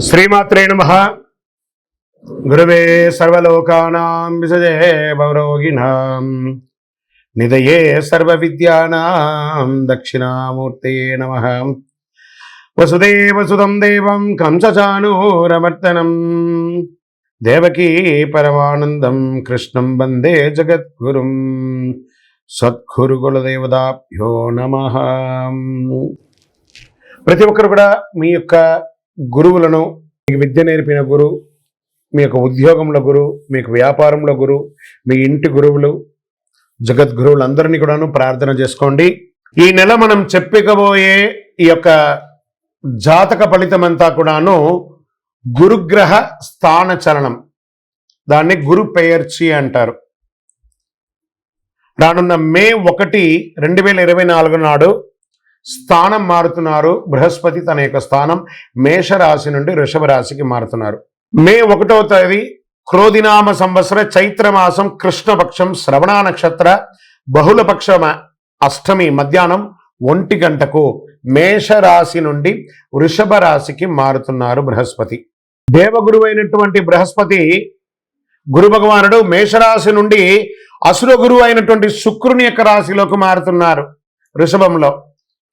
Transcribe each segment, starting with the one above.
శ్రీమాత్రే నమః. గురవే సర్వలోకానాం విషజే భవరోగిణాం నిధయే సర్వవిద్యానాం దక్షిణామూర్తయే నమః. వసుదేవసుతం దేవం కంసచానూరమర్దనం దేవకీ పరమానందం కృష్ణం వందే జగద్గురుం. సద్గురు కులదేవతాభ్యో నమః. ప్రతి ఒక్కరు కూడా మీ యొక్క గురువులను, మీకు విద్య నేర్పిన గురు, మీ యొక్క ఉద్యోగంలో గురు, మీకు వ్యాపారంలో గురు, మీ ఇంటి గురువులు, జగద్గురువులందరినీ కూడాను ప్రార్థన చేసుకోండి. ఈ నెల మనం చెప్పుకోబోయే ఈ యొక్క జాతక ఫలితం అంతా కూడాను గురుగ్రహ స్థాన చలనం, దాన్ని గురు పెయర్చి అంటారు. రానున్న మే 1, 2024 నాడు స్థానం మారుతున్నారు. బృహస్పతి తన యొక్క స్థానం మేషరాశి నుండి వృషభ రాశికి మారుతున్నారు. మే 1వ తేదీ క్రోధినామ సంవత్సర చైత్రమాసం కృష్ణపక్షం శ్రవణ నక్షత్ర బహుళపక్ష అష్టమి మధ్యాహ్నం 1 గంటకు మేషరాశి నుండి వృషభ రాశికి మారుతున్నారు బృహస్పతి. దేవగురువు అయినటువంటి బృహస్పతి గురు భగవానుడు మేషరాశి నుండి అసుర గురువు అయినటువంటి శుక్రుని యొక్క రాశిలోకి మారుతున్నారు వృషభంలో.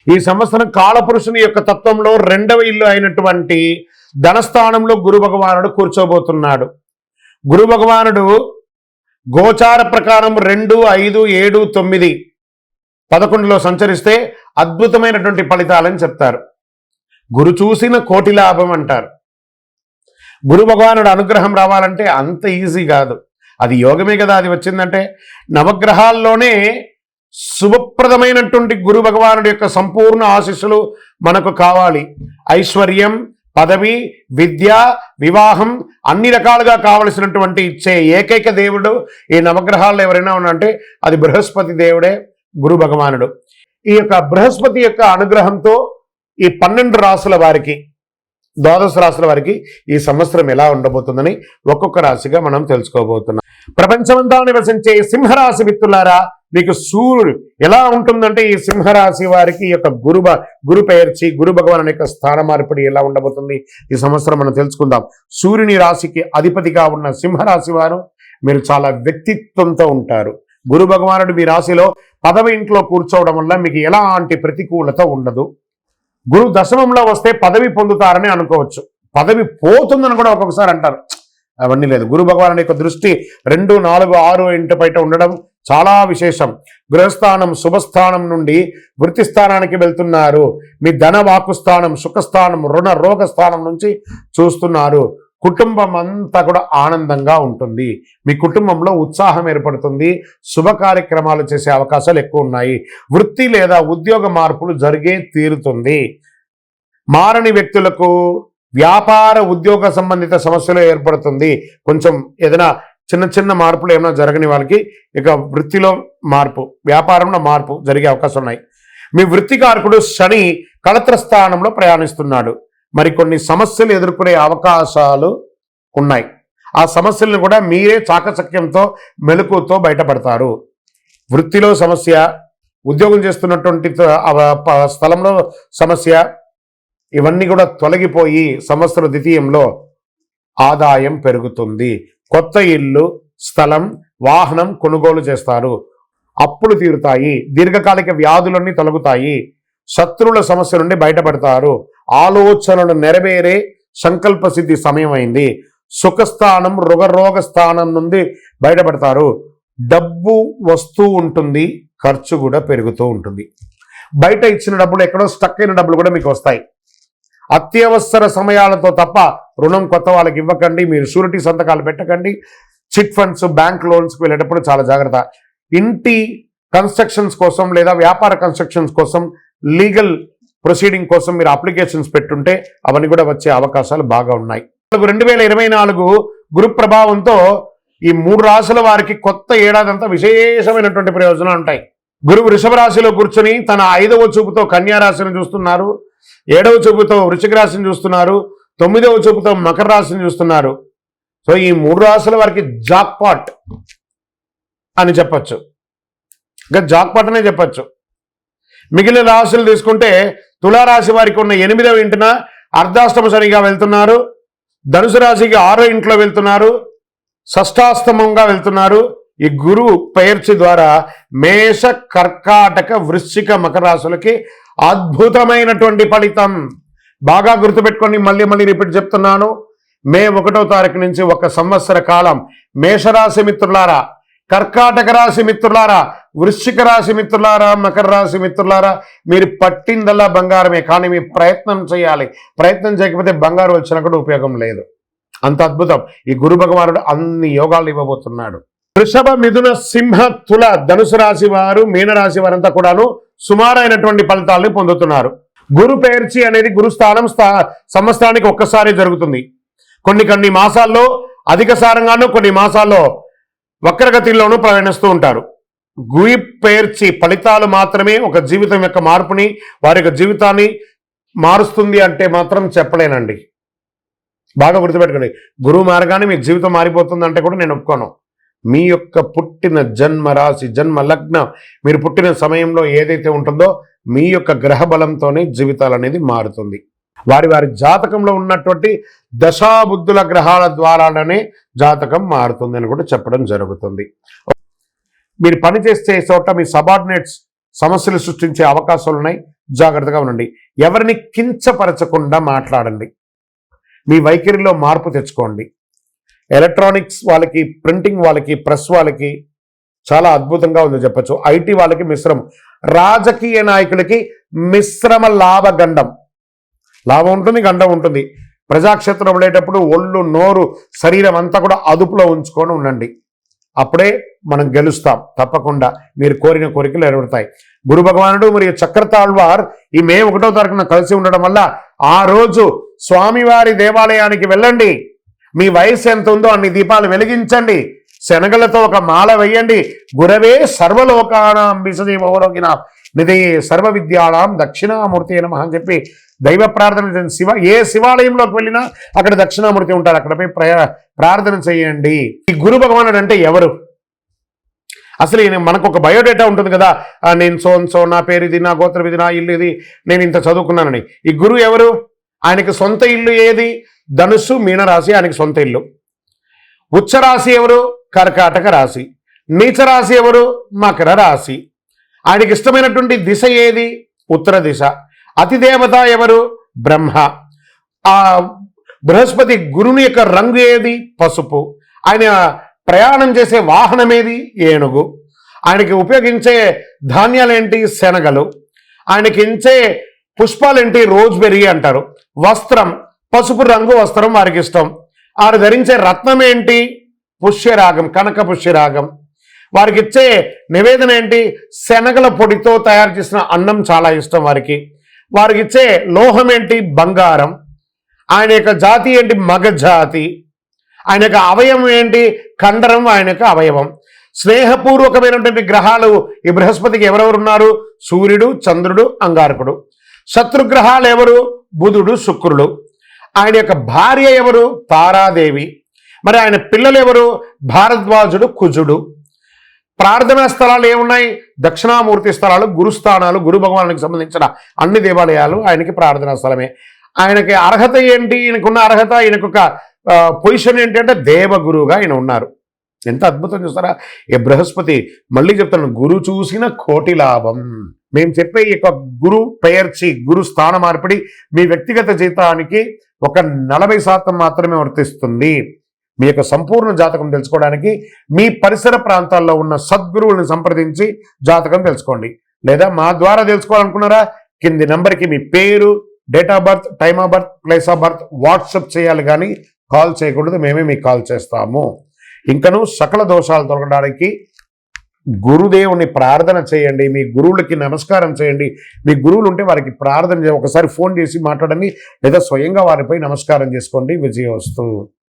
ఈ సంవత్సరం కాలపురుషుని యొక్క తత్వంలో 2వ ఇల్లు అయినటువంటి ధనస్థానంలో గురు భగవానుడు కూర్చోబోతున్నాడు. గురు భగవానుడు గోచార ప్రకారం 2, 5, 7, 9, 11లో సంచరిస్తే అద్భుతమైనటువంటి ఫలితాలని చెప్తారు. గురు చూసిన కోటి లాభం అంటారు. గురు భగవానుడు అనుగ్రహం రావాలంటే అంత ఈజీ కాదు. అది యోగమే కదా. అది వచ్చిందంటే నవగ్రహాల్లోనే శుభప్రదమైనటువంటి గురు భగవానుడి యొక్క సంపూర్ణ ఆశీస్సులు మనకు కావాలి. ఐశ్వర్యం, పదవి, విద్య, వివాహం అన్ని రకాలుగా కావలసినటువంటి ఇచ్చే ఏకైక దేవుడు ఈ నవగ్రహాల్లో ఎవరైనా ఉన్నారంటే అది బృహస్పతి దేవుడే, గురు భగవానుడు. ఈ యొక్క బృహస్పతి యొక్క అనుగ్రహంతో ఈ 12 రాసుల వారికి, 12 రాసుల వారికి ఈ సంవత్సరం ఎలా ఉండబోతుందని ఒక్కొక్క రాశిగా మనం తెలుసుకోబోతున్నాం. ప్రపంచమంతా నివసించే సింహరాశి మిత్రులారా, మీకు సూర్యుడు ఎలా ఉంటుందంటే ఈ సింహరాశి వారికి ఈ యొక్క గురు పెయర్చి గురు భగవాన్ యొక్క స్థాన మార్పిడి ఎలా ఉండబోతుంది ఈ సంవత్సరం మనం తెలుసుకుందాం. సూర్యుని రాశికి అధిపతిగా ఉన్న సింహరాశి వారు మీరు చాలా వ్యక్తిత్వంతో ఉంటారు. గురు భగవానుడు మీ రాశిలో 10వ ఇంట్లో కూర్చోవడం వల్ల మీకు ఎలాంటి ప్రతికూలత ఉండదు. గురు దశమంలో వస్తే పదవి పొందుతారని అనుకోవచ్చు. పదవి పోతుందని కూడా ఒక్కొక్కసారి అంటారు. అవన్నీ లేదు. గురు భగవానుడి యొక్క దృష్టి 2, 4, 6 ఇంటి బయట ఉండడం చాలా విశేషం. గృహస్థానం శుభస్థానం నుండి వృత్తి స్థానానికి వెళ్తున్నారు. మీ ధన వాకుస్థానం, సుఖస్థానం, రుణ రోగ స్థానం నుంచి చూస్తున్నారు. కుటుంబం అంతా కూడా ఆనందంగా ఉంటుంది. మీ కుటుంబంలో ఉత్సాహం ఏర్పడుతుంది. శుభ కార్యక్రమాలు చేసే అవకాశాలు ఎక్కువ ఉన్నాయి. వృత్తి లేదా ఉద్యోగ మార్పులు జరిగే తీరుతుంది. మారని వ్యక్తులకు వ్యాపార ఉద్యోగ సంబంధిత సమస్యలు ఏర్పడుతుంది. కొంచెం ఏదైనా చిన్న మార్పులు ఏమైనా జరగని వాళ్ళకి ఇక వృత్తిలో మార్పు, వ్యాపారంలో మార్పు జరిగే అవకాశం ఉన్నాయి. మీ వృత్తికారకుడు శని కళత్ర స్థానంలో ప్రయాణిస్తున్నాడు. మరికొన్ని సమస్యలు ఎదుర్కొనే అవకాశాలు ఉన్నాయి. ఆ సమస్యలను కూడా మీరే చాకచక్యంతో మెలకుతో బయటపడతారు. వృత్తిలో సమస్య, ఉద్యోగం చేస్తున్నటువంటి స్థలంలో సమస్య, ఇవన్నీ కూడా తొలగిపోయి సంవత్సర ద్వితీయంలో ఆదాయం పెరుగుతుంది. కొత్త ఇల్లు, స్థలం, వాహనం కొనుగోలు చేస్తారు. అప్పులు తీరుతాయి. దీర్ఘకాలిక వ్యాధులన్నీ తొలగుతాయి. శత్రువుల సమస్య నుండి బయటపడతారు. ఆలోచనలు నెరవేరే సంకల్ప సిద్ధి సమయం అయింది. సుఖస్థానం, రుగరోగ స్థానం నుండి బయటపడతారు. డబ్బు వస్తూ ఉంటుంది, ఖర్చు కూడా పెరుగుతూ ఉంటుంది. బయట ఇచ్చిన డబ్బులు, ఎక్కడో స్టక్ అయిన డబ్బులు కూడా మీకు వస్తాయి. అత్యవసర సమయాలతో తప్ప రుణం కొత్త వాళ్ళకి ఇవ్వకండి. మీరు షూరిటీ సంతకాలు పెట్టకండి. చిట్ ఫండ్స్, బ్యాంక్ లోన్స్కి వెళ్ళేటప్పుడు చాలా జాగ్రత్త. ఇంటి కన్స్ట్రక్షన్స్ కోసం లేదా వ్యాపార కన్స్ట్రక్షన్స్ కోసం, లీగల్ ప్రొసీడింగ్ కోసం మీరు అప్లికేషన్స్ పెట్టుంటే అవన్నీ కూడా వచ్చే అవకాశాలు బాగా ఉన్నాయి. 2024 గురు ప్రభావంతో ఈ 3 రాశుల వారికి కొత్త ఏడాదంతా విశేషమైనటువంటి ప్రయోజనాలు ఉంటాయి. గురువు వృషభ రాశిలో కూర్చొని తన 5వ చూపుతో కన్యా రాశిని చూస్తున్నారు. 7వ చూపుతో వృశ్చిక రాశిని చూస్తున్నారు. 9వ చూపుతో మకర రాశిని చూస్తున్నారు. సో ఈ 3 రాశుల వారికి జాక్పాట్ అని చెప్పచ్చు. ఇంకా జాక్పాట్ అనే చెప్పచ్చు. మిగిలిన రాశులు తీసుకుంటే తులారాశి వారికి ఉన్న 8వ ఇంటిన అర్ధాష్టమ శనిగా వెళ్తున్నారు. ధనుసు రాశికి 6వ ఇంట్లో వెళ్తున్నారు. షష్టాష్టమంగా వెళ్తున్నారు. ఈ గురువు పెయర్చి ద్వారా మేష, కర్కాటక, వృశ్చిక, మకర రాశులకి అద్భుతమైనటువంటి ఫలితం. బాగా గుర్తుపెట్టుకొని మళ్ళీ రిపీట్ చెప్తున్నాను. మే 1వ తారీఖు నుంచి 1 సంవత్సర కాలం మేషరాశి మిత్రులారా, కర్కాటక రాశి మిత్రులారా, వృశ్చిక రాశి మిత్రులారా, మకర రాశి మిత్రులారా, మీరు పట్టిందల్లా బంగారమే. కానీ మీ ప్రయత్నం చేయాలి. ప్రయత్నం చేయకపోతే బంగారు వచ్చినా కూడా ఉపయోగం లేదు. అంత అద్భుతం. ఈ గురు భగవానుడు అన్ని యోగాలు ఇవ్వబోతున్నాడు. వృషభ, మిథున, సింహ, తుల, ధనుసు రాశి వారు, మీనరాశి వారంతా కూడాను సుమారైనటువంటి ఫలితాలను పొందుతున్నారు. గురు పెయర్చి అనేది గురుస్థానం సంవత్సరానికి ఒక్కసారి జరుగుతుంది. కొన్ని మాసాల్లో అధిక సారంగాను, కొన్ని మాసాల్లో వక్రగతిలోనూ ప్రయాణిస్తూ ఉంటారు. గురి పెయర్చి ఫలితాలు మాత్రమే ఒక జీవితం యొక్క మార్పుని, వారి యొక్క జీవితాన్ని మారుస్తుంది అంటే మాత్రం చెప్పలేనండి. బాగా గుర్తుపెట్టుకోండి. గురువు మారగానే మీ జీవితం మారిపోతుంది అంటే కూడా నేను ఒప్పుకోను. మీ యొక్క పుట్టిన జన్మ రాశి, జన్మ లగ్నం, మీరు పుట్టిన సమయంలో ఏదైతే ఉంటుందో మీ యొక్క గ్రహ బలంతోనే జీవితాలు అనేది మారుతుంది. వారి జాతకంలో ఉన్నటువంటి దశాబుద్ధుల గ్రహాల ద్వారానే జాతకం మారుతుంది అని కూడా చెప్పడం జరుగుతుంది. మీరు పనిచేసే చోట మీ సబార్డినేట్స్ సమస్యలు సృష్టించే అవకాశాలు ఉన్నాయి. జాగ్రత్తగా ఉండండి. ఎవరిని కించపరచకుండా మాట్లాడండి. మీ వైఖరిలో మార్పు తెచ్చుకోండి. ఎలక్ట్రానిక్స్ వాళ్ళకి, ప్రింటింగ్ వాళ్ళకి, ప్రెస్ వాళ్ళకి చాలా అద్భుతంగా ఉందని చెప్పచ్చు. ఐటీ వాళ్ళకి మిశ్రమం. రాజకీయ నాయకులకి మిశ్రమ లాభగండం. లాభం ఉంటుంది, గండం ఉంటుంది. ప్రజాక్షేత్రం వెళ్ళేటప్పుడు ఒళ్ళు, నోరు, శరీరం అంతా కూడా అదుపులో ఉంచుకొని ఉండండి. అప్పుడే మనం గెలుస్తాం. తప్పకుండా మీరు కోరిన కోరికలు నెరవేరుతాయి. గురు భగవానుడు మరియు చక్రతాళ్వార్ ఈ మే 1వ తారీఖున కలిసి ఉండడం వల్ల ఆ రోజు స్వామివారి దేవాలయానికి వెళ్ళండి. మీ వయసు ఎంత ఉందో అన్ని దీపాలు వెలిగించండి. శనగలతో ఒక మాల వేయండి. గురవే సర్వలోకానాం విశదేవలోకిన నిధయే సర్వ విద్యానాం దక్షిణామూర్తి నమః అని చెప్పి దైవ ప్రార్థన ఏ శివాలయంలోకి వెళ్ళినా అక్కడ దక్షిణామూర్తి ఉంటారు. అక్కడపై ప్రార్థన చేయండి. ఈ గురు భగవానుడు అంటే ఎవరు? అసలు మనకు ఒక బయోడేటా ఉంటుంది కదా. నేను సో నా పేరు ఇది, నా గోత్రం ఇది, నా ఇల్లు ఇది, నేను ఇంత చదువుకున్నానని. ఈ గురువు ఎవరు? ఆయనకి సొంత ఇల్లు ఏది? ధనుస్సు, మీనరాశి ఆయనకి సొంత ఇల్లు. ఉచ్చరాశి ఎవరు? కర్కాటక రాశి. నీచరాశి ఎవరు? మకర రాశి. ఆయనకి ఇష్టమైనటువంటి దిశ ఏది? ఉత్తర దిశ. అతిదేవత ఎవరు? బ్రహ్మ. ఆ బృహస్పతి గురుని యొక్క రంగు ఏది? పసుపు. ఆయన ప్రయాణం చేసే వాహనం ఏది? ఏనుగు. ఆయనకి ఉపయోగించే ధాన్యాలేంటి? శనగలు. ఆయనకి ఇచ్చే పుష్పాలేంటి? రోజ్బెర్రీ అంటారు. వస్త్రం పసుపు రంగు వస్త్రం వారికి ఇష్టం. వారు ధరించే రత్నం ఏంటి? పుష్యరాగం, కనక పుష్యరాగం. వారికి ఇచ్చే నివేదన ఏంటి? శనగల పొడితో తయారు చేసిన అన్నం చాలా ఇష్టం వారికి. వారికి ఇచ్చే లోహం ఏంటి? బంగారం. ఆయన యొక్క జాతి ఏంటి? మగ జాతి. ఆయన యొక్క అవయవం ఏంటి? కండరం ఆయన యొక్క అవయవం. స్నేహపూర్వకమైనటువంటి గ్రహాలు ఈ బృహస్పతికి ఎవరెవరు ఉన్నారు? సూర్యుడు, చంద్రుడు, అంగారకుడు. శత్రుగ్రహాలు ఎవరు? బుధుడు, శుక్రుడు. ఆయన యొక్క భార్య ఎవరు? తారాదేవి. మరి ఆయన పిల్లలు ఎవరు? భారద్వాజుడు, కుజుడు. ప్రార్థనా స్థలాలు ఏమున్నాయి? దక్షిణామూర్తి స్థలాలు, గురుస్థానాలు. గురు భగవానునికి సంబంధించిన అన్ని దేవాలయాలు ఆయనకి ప్రార్థనా స్థలమే. ఆయనకి అర్హత ఏంటి? ఈయనకున్న అర్హత, ఈయనకొక పొజిషన్ ఏంటంటే దేవగురువుగా ఆయన ఉన్నారు. ఎంత అద్భుతం చూస్తారా ఈ బృహస్పతి. మళ్ళీ చెప్తాను, గురు చూసిన కోటి లాభం. మేము చెప్పే ఈ యొక్క గురు పెయర్చి, గురు స్థాన మార్పిడి మీ వ్యక్తిగత జీవితానికి ఒక 40% మాత్రమే వర్తిస్తుంది. మీ యొక్క సంపూర్ణ జాతకం తెలుసుకోవడానికి మీ పరిసర ప్రాంతాల్లో ఉన్న సద్గురువులను సంప్రదించి జాతకం తెలుసుకోండి. లేదా మా ద్వారా తెలుసుకోవాలనుకున్నారా? కింది నంబర్కి మీ పేరు, date of birth, time of birth, place of birth WhatsApp చేయాలి, కానీ కాల్ చేయకూడదు. మేమే మీకు కాల్ చేస్తాము. ఇంకను సకల దోషాలు తొలగడానికి గురుదేవుని ప్రార్థన చేయండి. మీ గురువులకి నమస్కారం చేయండి. మీ గురువులు ఉంటే వారికి ప్రార్థన చేయండి. ఒకసారి ఫోన్ చేసి మాట్లాడండి, లేదా స్వయంగా వారిపై నమస్కారం చేసుకోండి. విజయోస్తు.